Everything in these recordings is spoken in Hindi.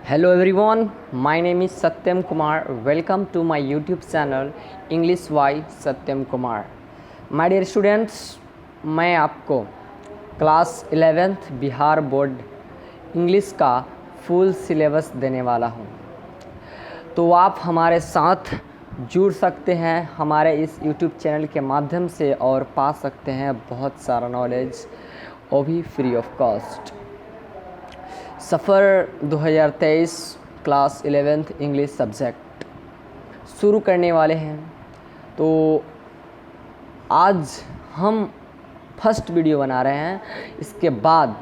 Hello everyone, my name is Satyam Kumar. Welcome to my YouTube channel English by Satyam Kumar. My dear students, मैं आपको class 11th Bihar board English का फुल सिलेबस देने वाला हूँ। तो आप हमारे साथ जुड़ सकते हैं हमारे इस YouTube चैनल के माध्यम से और पा सकते हैं बहुत सारा नॉलेज, वो भी free of cost. Suffer 2023 class 11th English subject शुरू करने वाले हैं। तो आज हम फर्स्ट वीडियो बना रहे हैं। इसके बाद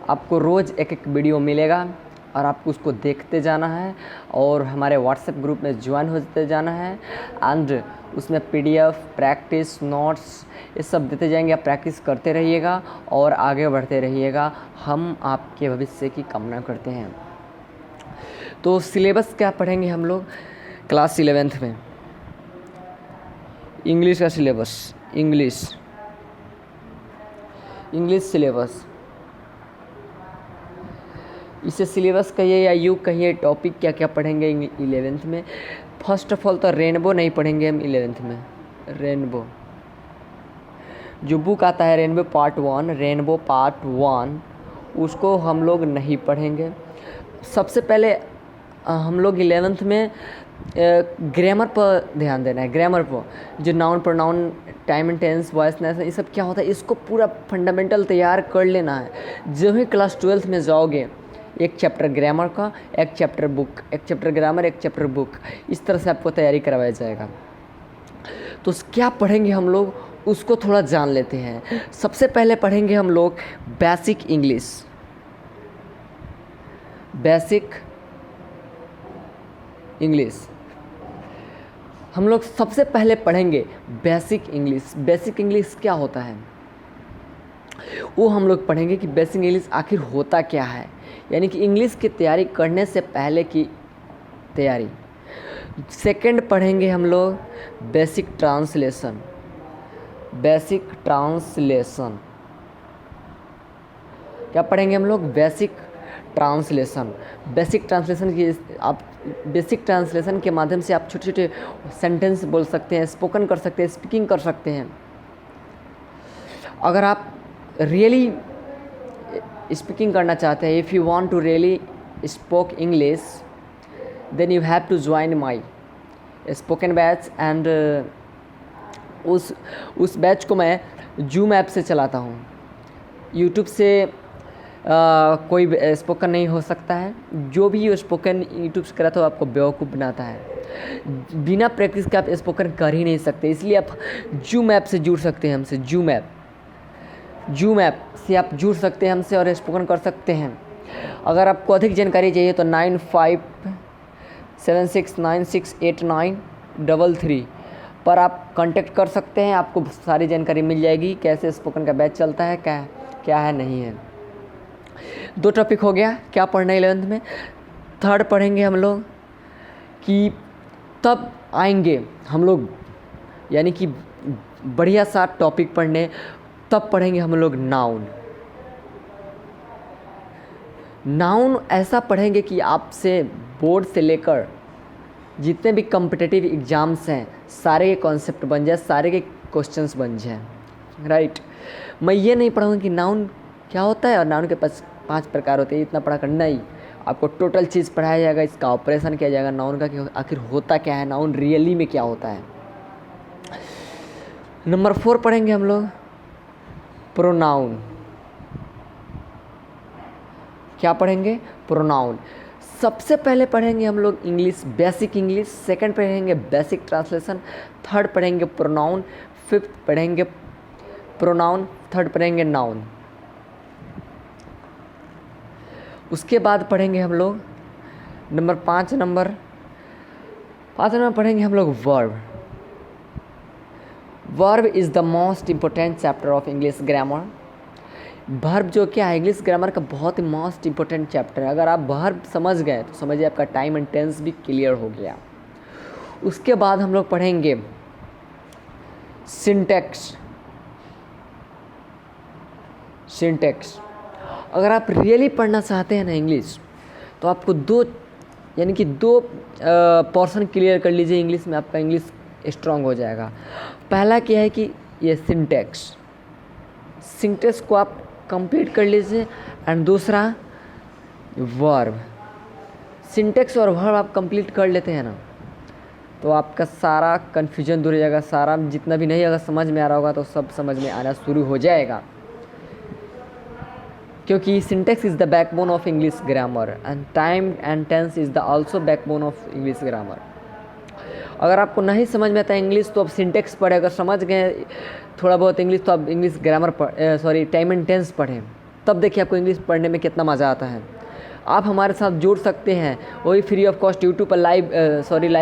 आपको रोज़ एक एक वीडियो मिलेगा और आपको उसको देखते जाना है और हमारे व्हाट्सएप ग्रुप में ज्वाइन होते जाना है। एंड उसमें PDF, प्रैक्टिस, नोट्स ये सब देते जाएंगे। आप प्रैक्टिस करते रहिएगा और आगे बढ़ते रहिएगा। हम आपके भविष्य की कामना करते हैं। तो सिलेबस क्या पढ़ेंगे हम लोग क्लास 11th में? इंग्लिश का सिलेबस, इंग्लिश सिलेबस, इसे सिलेबस कहिए या यू कहिए। टॉपिक क्या क्या पढ़ेंगे 11th में? फर्स्ट ऑफ ऑल तो रेनबो नहीं पढ़ेंगे हम 11th में। रेनबो जो बुक आता है रेनबो पार्ट 1 उसको हम लोग नहीं पढ़ेंगे। सबसे पहले हम लोग 11th में ग्रामर पर ध्यान देना है। ग्रामर पर जो noun, pronoun, time and tense, voice, नेस, ये सब क्या होता है इसको पूरा फंडामेंटल तैयार कर लेना है। जब ही क्लास 12th में जाओगे, एक चैप्टर ग्रामर का, एक चैप्टर बुक, एक चैप्टर ग्रामर, एक चैप्टर बुक, इस तरह से आपको तैयारी करवाया जाएगा। तो क्या पढ़ेंगे हम लोग उसको थोड़ा जान लेते हैं। सबसे पहले पढ़ेंगे हम लोग बेसिक इंग्लिश। हम लोग सबसे पहले पढ़ेंगे बेसिक इंग्लिश। बेसिक इंग्लिश क्या होता है वो हम लोग पढ़ेंगे कि बेसिक इंग्लिश आखिर होता क्या है, यानी कि इंग्लिश की तैयारी करने से पहले की तैयारी। सेकंड पढ़ेंगे हम लोग बेसिक ट्रांसलेशन। क्या पढ़ेंगे हम लोग? बेसिक ट्रांसलेशन की आप बेसिक ट्रांसलेशन के माध्यम से आप छोटे छोटे सेंटेंस बोल सकते हैं, स्पोकन कर सकते हैं, स्पीकिंग कर सकते हैं। अगर आप रियली स्पीकिंग करना चाहते हैं, if you want to really spoke English, then you have to join my spoken batch. And उस बैच को मैं जूम ऐप से चलाता हूँ। यूट्यूब से कोई स्पोकन नहीं हो सकता है। जो भी स्पोकन यूट्यूब से कराता हो आपको बेवकूफ़ बनाता है। बिना प्रैक्टिस के आप स्पोकन कर ही नहीं सकते। इसलिए आप जूम ऐप से जुड़ सकते हैं हमसे। जूम ऐप से आप जुड़ सकते हैं हमसे और स्पोकन कर सकते हैं। अगर आपको अधिक जानकारी चाहिए तो 9576968933 पर आप कांटेक्ट कर सकते हैं। आपको सारी जानकारी मिल जाएगी कैसे स्पोकन का बैच चलता है, क्या है नहीं है। 2 टॉपिक हो गया। क्या पढ़ना है 11th में? थर्ड पढ़ेंगे हम लोग कि तब आएंगे हम लोग, यानी कि बढ़िया सा टॉपिक पढ़ने। तब पढ़ेंगे हम लोग नाउन ऐसा पढ़ेंगे कि आपसे बोर्ड से लेकर जितने भी कॉम्पिटिटिव एग्ज़ाम्स हैं सारे के कॉन्सेप्ट बन जाए, सारे के क्वेश्चंस बन जाए, राइट। मैं ये नहीं पढ़ाऊँगा कि नाउन क्या होता है और नाउन के 5 प्रकार होते हैं, इतना पढ़ा कर नहीं। आपको टोटल चीज़ पढ़ाया जाएगा, इसका ऑपरेशन किया जाएगा नाउन का कि आखिर होता क्या है, नाउन रियली में क्या होता है। नंबर 4 पढ़ेंगे हम लोग प्रोनाउन। क्या पढ़ेंगे? प्रोनाउन। सबसे पहले पढ़ेंगे हम लोग इंग्लिश, बेसिक इंग्लिश। सेकंड पढ़ेंगे बेसिक ट्रांसलेशन। थर्ड पढ़ेंगे प्रोनाउन। फिफ्थ पढ़ेंगे प्रोनाउन। थर्ड पढ़ेंगे नाउन। उसके बाद पढ़ेंगे हम लोग नंबर 5 नंबर पढ़ेंगे हम लोग verb is the most important chapter of English grammar. Verb जो क्या है इंग्लिश ग्रामर का बहुत ही मोस्ट इम्पोर्टेंट चैप्टर है। अगर आप वर्ब समझ गए तो समझिए आपका टाइम एंड टेंस भी क्लियर हो गया। उसके बाद हम लोग पढ़ेंगे सिंटैक्स। अगर आप रियली पढ़ना चाहते हैं ना इंग्लिश, तो आपको दो पोर्शन क्लियर कर लीजिए इंग्लिश में, आपका इंग्लिश स्ट्रांग हो जाएगा। पहला क्या है कि ये सिंटेक्स को आप कंप्लीट कर लीजिए, एंड दूसरा वर्ब। सिंटेक्स और वर्ब आप कंप्लीट कर लेते हैं ना, तो आपका सारा कन्फ्यूजन दूर हो जाएगा। सारा जितना भी नहीं अगर समझ में आ रहा होगा तो सब समझ में आना शुरू हो जाएगा, क्योंकि syntax is the backbone of English grammar and time and tense is the also backbone of English grammar. अगर आपको नहीं समझ में आता इंग्लिश तो आप सिंटेक्स पढ़ें, अगर समझ गए थोड़ा बहुत इंग्लिश तो आप English grammar time and tense पढ़ें, तब देखिए आपको इंग्लिश पढ़ने में कितना मज़ा आता है। आप हमारे साथ जुड़ सकते हैं, वही फ्री ऑफ कॉस्ट यूट्यूब पर लाइव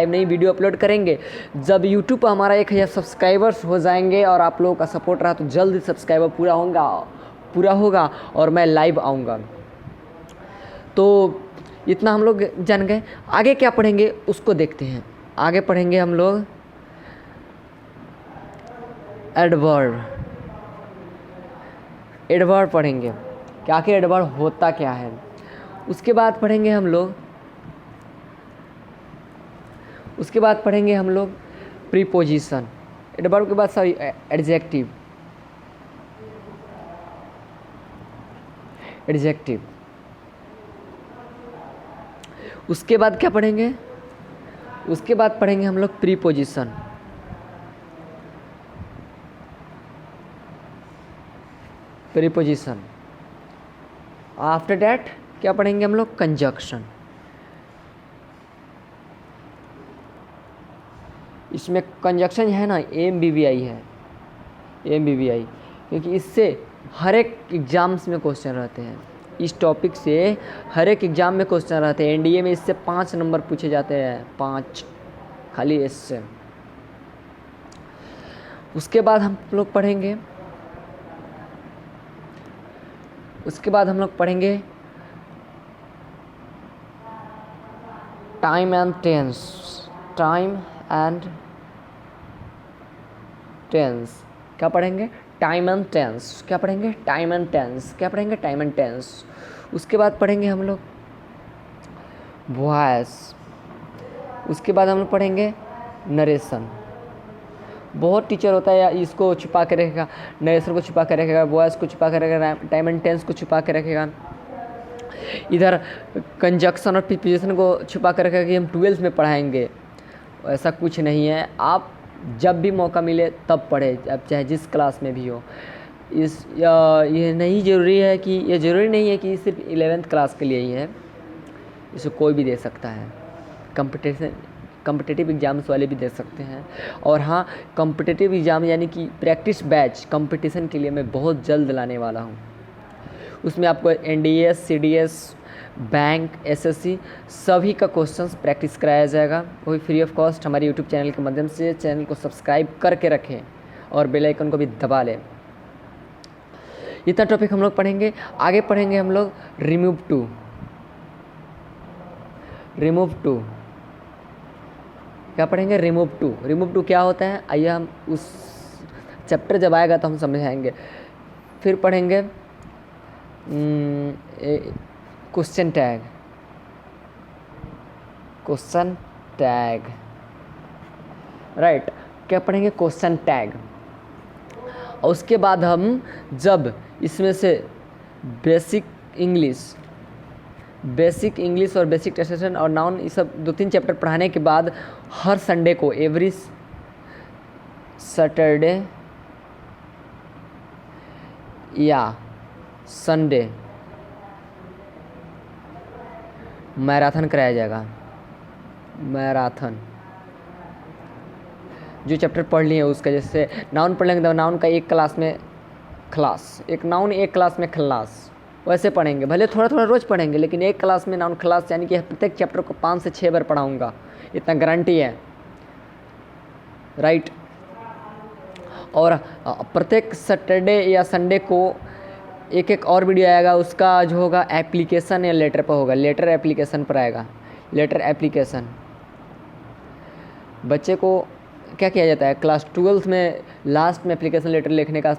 नहीं वीडियो अपलोड करेंगे। जब यूट्यूब पर हमारा 1000 सब्सक्राइबर्स हो जाएंगे और आप लोगों का सपोर्ट रहा तो जल्द सब्सक्राइबर पूरा होगा और मैं लाइव आऊँगा। तो इतना हम लोग जान गए। आगे क्या पढ़ेंगे उसको देखते हैं। आगे पढ़ेंगे हम लोग एडवर्ब पढ़ेंगे कि आखिर एडवर्ब होता क्या है। उसके बाद पढ़ेंगे हम लोग प्रीपोजिशन। एडवर्ब के बाद सॉरी एडजेक्टिव। उसके बाद क्या पढ़ेंगे? उसके बाद पढ़ेंगे हम लोग प्रीपोजिशन। आफ्टर डैट क्या पढ़ेंगे हम लोग? कंजक्शन। इसमें कंजक्शन है ना, AMBVI है, AMBVI, क्योंकि इससे हर एक एग्ज़ाम्स में क्वेश्चन रहते हैं। इस टॉपिक से हर एक एग्ज़ाम में क्वेश्चन रहते हैं। NDA में इससे 5 नंबर पूछे जाते हैं, 5 खाली इससे। उसके बाद हम लोग पढ़ेंगे टाइम एंड टेंस। क्या पढ़ेंगे? Time and tense. उसके बाद पढ़ेंगे हम लोग वॉइस। उसके बाद हम लोग पढ़ेंगे नरेशन। बहुत टीचर होता है इसको छुपा के रखेगा, नरेशन को छुपा के रखेगा, वॉइस को छुपा के रखेगा, टाइम एंड टेंस को छुपा के रखेगा, इधर कंजक्शन और प्रीपोजिशन को छुपा कर रखेगा कि हम 12th में पढ़ाएंगे। ऐसा कुछ नहीं है, आप जब भी मौका मिले तब पढ़े, अब चाहे जिस क्लास में भी हो। ये ज़रूरी नहीं है कि सिर्फ 11th क्लास के लिए ही है, इसे कोई भी दे सकता है। कॉम्पिटिटिव एग्ज़ाम्स वाले भी दे सकते हैं। और हाँ, कॉम्पिटिटिव एग्ज़ाम यानी कि प्रैक्टिस बैच कंपटीशन के लिए मैं बहुत जल्द लाने वाला हूँ। उसमें आपको NDS, CDS, बैंक, SSC सभी का क्वेश्चंस प्रैक्टिस कराया जाएगा, वो भी फ्री ऑफ कॉस्ट हमारे यूट्यूब चैनल के माध्यम से। चैनल को सब्सक्राइब करके रखें और बेल आइकन को भी दबा लें। इतना टॉपिक हम लोग पढ़ेंगे। आगे पढ़ेंगे हम लोग रिमूव टू। क्या पढ़ेंगे? रिमूव टू क्या होता है, आइए हम उस चैप्टर जब आएगा तो हम समझाएंगे। फिर पढ़ेंगे क्वेश्चन टैग। राइट, क्या पढ़ेंगे? Question tag. और उसके बाद हम जब इसमें से बेसिक इंग्लिश और बेसिक ट्रांसलेशन और नाउन, ये सब 2-3 चैप्टर पढ़ाने के बाद हर संडे को, एवरी सैटरडे या संडे मैराथन कराया जाएगा। जो चैप्टर पढ़ लिए उसका, जैसे नाउन पढ़ लेंगे तो नाउन का एक क्लास में क्लास, वैसे पढ़ेंगे। भले थोड़ा रोज़ पढ़ेंगे, लेकिन एक क्लास में नाउन क्लास, यानी कि प्रत्येक चैप्टर को 5 से 6 बार पढ़ाऊँगा, इतना गारंटी है। राइट, और प्रत्येक सैटरडे या संडे को एक और वीडियो आएगा, उसका जो होगा एप्लीकेशन या लेटर पर होगा। लेटर एप्लीकेशन पर आएगा। लेटर एप्लीकेशन बच्चे को क्या किया जाता है, क्लास 12th में लास्ट में एप्लीकेशन लेटर लिखने का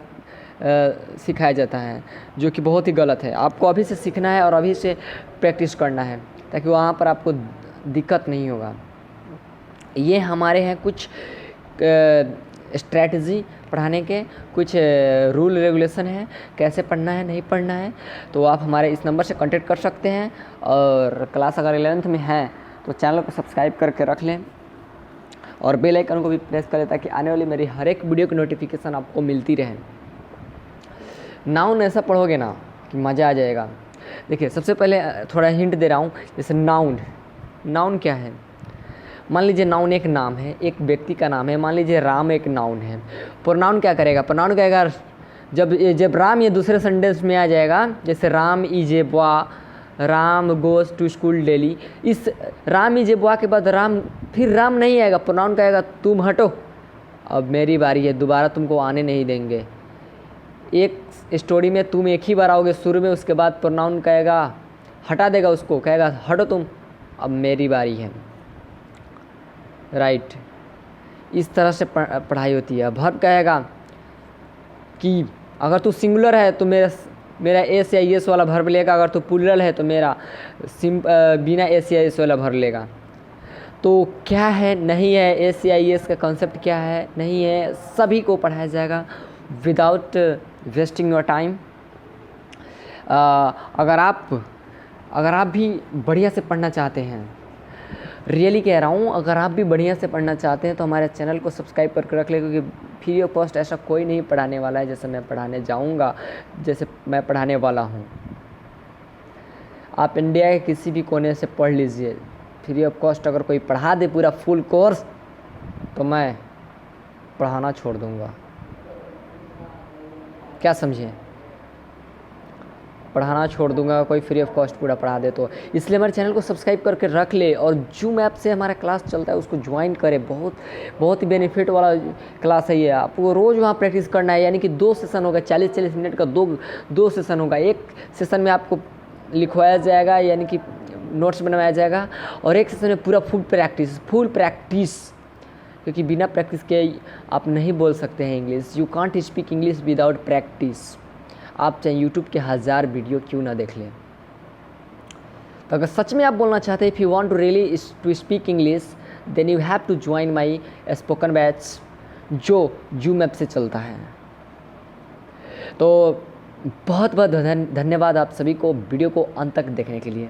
सिखाया जाता है, जो कि बहुत ही गलत है। आपको अभी से सीखना है और अभी से प्रैक्टिस करना है। ताकि वहाँ पर आपको दिक्कत नहीं होगा। ये हमारे हैं कुछ स्ट्रैटेजी पढ़ाने के, कुछ रूल रेगुलेशन है, कैसे पढ़ना है नहीं पढ़ना है। तो आप हमारे इस नंबर से कांटेक्ट कर सकते हैं। और क्लास अगर 11th में है तो चैनल को सब्सक्राइब करके रख लें और बेल आइकन को भी प्रेस करें ताकि आने वाली मेरी हर एक वीडियो की नोटिफिकेशन आपको मिलती रहे। नाउन ऐसा पढ़ोगे ना कि मज़ा आ जाएगा। देखिए, सबसे पहले थोड़ा हिंट दे रहा हूँ। जैसे नाउन क्या है? मान लीजिए नाउन एक नाम है, एक व्यक्ति का नाम है। मान लीजिए राम एक नाउन है। प्रोनाउन क्या करेगा? प्रोनाउन कहेगा जब राम ये दूसरे सेंटेंस में आ जाएगा, जैसे Ram is a boy, Ram goes to school daily. इस राम इज ए बॉय के बाद फिर राम नहीं आएगा, प्रोनाउन कहेगा तुम हटो, अब मेरी बारी है, दोबारा तुमको आने नहीं देंगे। एक स्टोरी में तुम एक ही बार आओगे शुरू में, उसके बाद प्रोनाउन कहेगा हटा देगा उसको, कहेगा हटो तुम, अब मेरी बारी है। राइट, इस तरह से पढ़ाई होती है। वर्ब कहेगा कि अगर तू सिंगुलर है तो मेरा एस या एस वाला वर्ब लेगा, अगर तू प्लूरल है तो मेरा बिना एस या एस वाला वर्ब लेगा। तो क्या है, नहीं है, एस या एस का कॉन्सेप्ट क्या है, नहीं है, सभी को पढ़ाया जाएगा विदाउट वेस्टिंग योर टाइम। अगर आप भी बढ़िया से पढ़ना चाहते हैं, रियली कह रहा हूँ, अगर आप भी बढ़िया से पढ़ना चाहते हैं तो हमारे चैनल को सब्सक्राइब करके रख लें, क्योंकि फ्री ऑफ कॉस्ट ऐसा कोई नहीं पढ़ाने वाला है जैसे मैं पढ़ाने जाऊँगा, जैसे मैं पढ़ाने वाला हूँ। आप इंडिया के किसी भी कोने से पढ़ लीजिए, फ्री ऑफ कॉस्ट अगर कोई पढ़ा दे पूरा फुल कोर्स तो मैं पढ़ाना छोड़ दूँगा। क्या समझे? पढ़ाना छोड़ दूंगा कोई फ्री ऑफ कॉस्ट पूरा पढ़ा दे तो। इसलिए हमारे चैनल को सब्सक्राइब करके रख ले और जूम ऐप से हमारा क्लास चलता है उसको ज्वाइन करें। बहुत ही बेनिफिट वाला क्लास है ये। आपको रोज़ वहाँ प्रैक्टिस करना है, यानी कि 2 सेशन होगा, 40-40 मिनट का दो सेशन होगा। एक सेशन में आपको लिखवाया जाएगा, यानी कि नोट्स बनवाया जाएगा, और एक सेशन में पूरा फुल प्रैक्टिस, क्योंकि बिना प्रैक्टिस के आप नहीं बोल सकते हैं English. You can't speak English without practice. आप चाहे यूट्यूब के 1000 वीडियो क्यों ना देख लें। तो अगर सच में आप बोलना चाहते हैं, if you want to really to speak English, then you have to join my spoken batch जो जूम ऐप से चलता है। तो बहुत बहुत धन्यवाद आप सभी को वीडियो को अंत तक देखने के लिए।